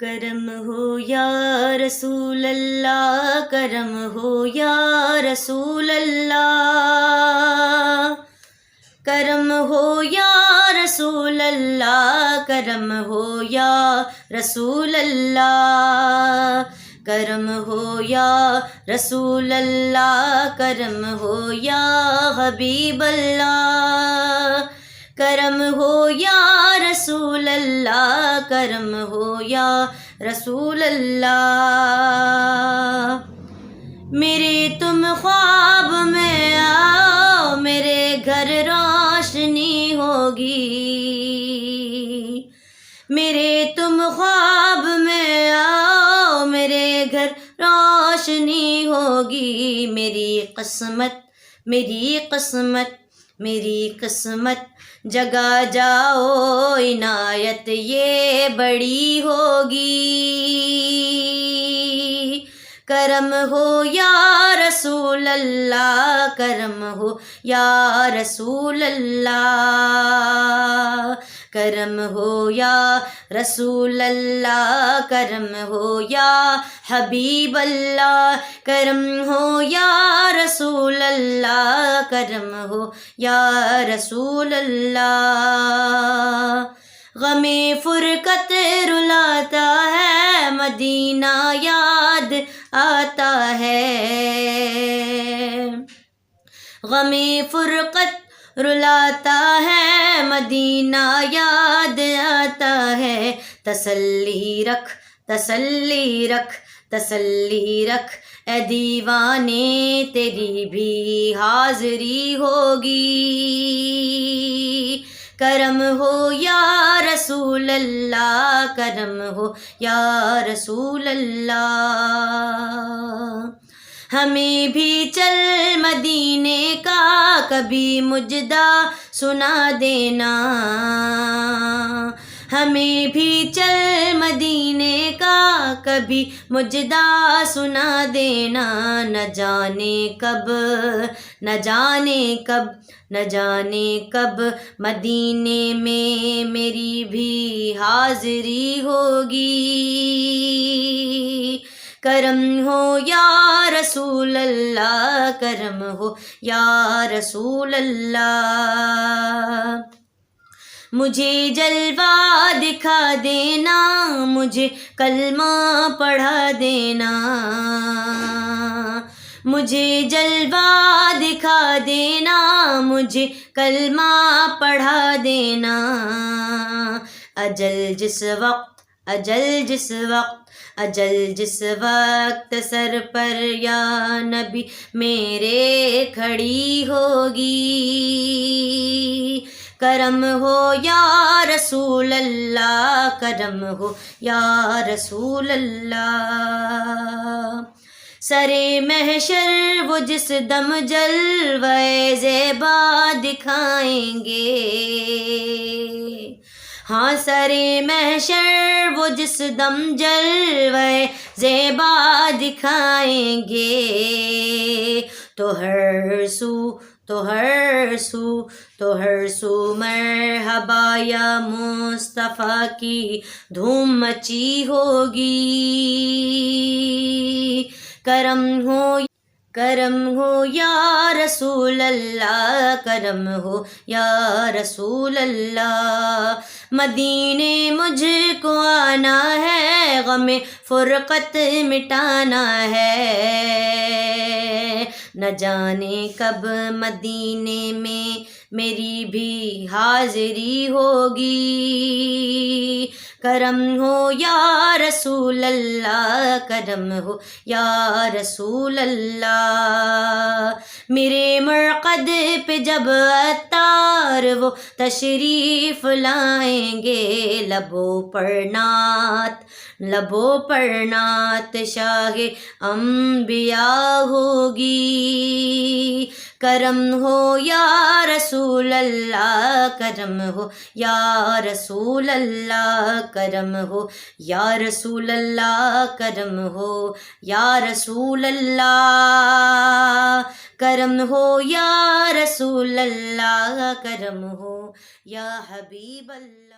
کرم ہو یا رسول اللہ، کرم ہو یا رسول اللہ، کرم ہو یا رسول اللہ، کرم ہو یا رسول اللہ، کرم ہو یا رسول اللہ، کرم ہو یا حبیب اللہ، کرم ہو یا رسول اللہ، کرم ہو یا رسول اللہ۔ میرے تم خواب میں آؤ، میرے گھر روشنی ہوگی، میرے تم خواب میں آؤ، میرے گھر روشنی ہوگی، میری قسمت میری قسمت میری قسمت جگا جاؤ، عنایت یہ بڑی ہوگی، کرم ہو یا رسول اللہ، کرم ہو یا رسول اللہ، کرم ہو یا رسول اللہ، کرم ہو یا حبیب اللہ، کرم ہو یا رسول اللہ، کرم ہو یا رسول اللہ۔ غم فرقت رلاتا ہے، مدینہ یاد آتا ہے، غم فرقت رلاتا ہے، مدینہ یاد آتا ہے، تسلی رکھ تسلی رکھ تسلی رکھ اے دیوانے، تیری بھی حاضری ہوگی، کرم ہو یا رسول اللہ، کرم ہو یا رسول اللہ۔ ہمیں بھی چل مدینے کا کبھی مجدہ سنا دینا، ہمیں بھی چل مدینے کا کبھی مجدہ سنا دینا، نہ جانے کب نہ جانے کب نہ جانے کب مدینے میں میری بھی حاضری ہوگی، کرم ہو یا رسول اللہ، کرم ہو یا رسول اللہ۔ مجھے جلوہ دکھا دینا، مجھے کلمہ پڑھا دینا، مجھے جلوہ دکھا دینا، مجھے کلمہ پڑھا دینا، اجل جس وقت سر پر یا نبی میرے کھڑی ہوگی، کرم ہو یا رسول اللہ، کرم ہو یا رسول اللہ۔ سرے محشر وہ جس دم جلوہ زیبا دکھائیں گے، ہاں سرے محشر وہ جس دم جلوہ زیبا دکھائیں گے، تو ہر سو مرحبا یا مصطفیٰ کی دھوم مچی ہوگی، کرم ہو یا رسول اللہ، کرم ہو یا رسول اللہ۔ مدینے مجھ کو آنا ہے، غم فرقت مٹانا ہے، نہ جانے کب مدینے میں میری بھی حاضری ہوگی، کرم ہو یا رسول اللہ، کرم ہو یا رسول اللہ۔ میرے مرقد پہ جب عطار وہ تشریف لائیں گے، لبوں پر نعت شاہ انبیاء ہوگی، کرم ہو یا رسول اللہ، کرم ہو یا رسول اللہ، کرم ہو یا رسول اللہ، کرم ہو یا رسول اللہ، کرم ہو یا رسول اللہ، کرم ہو یا حبیب اللہ۔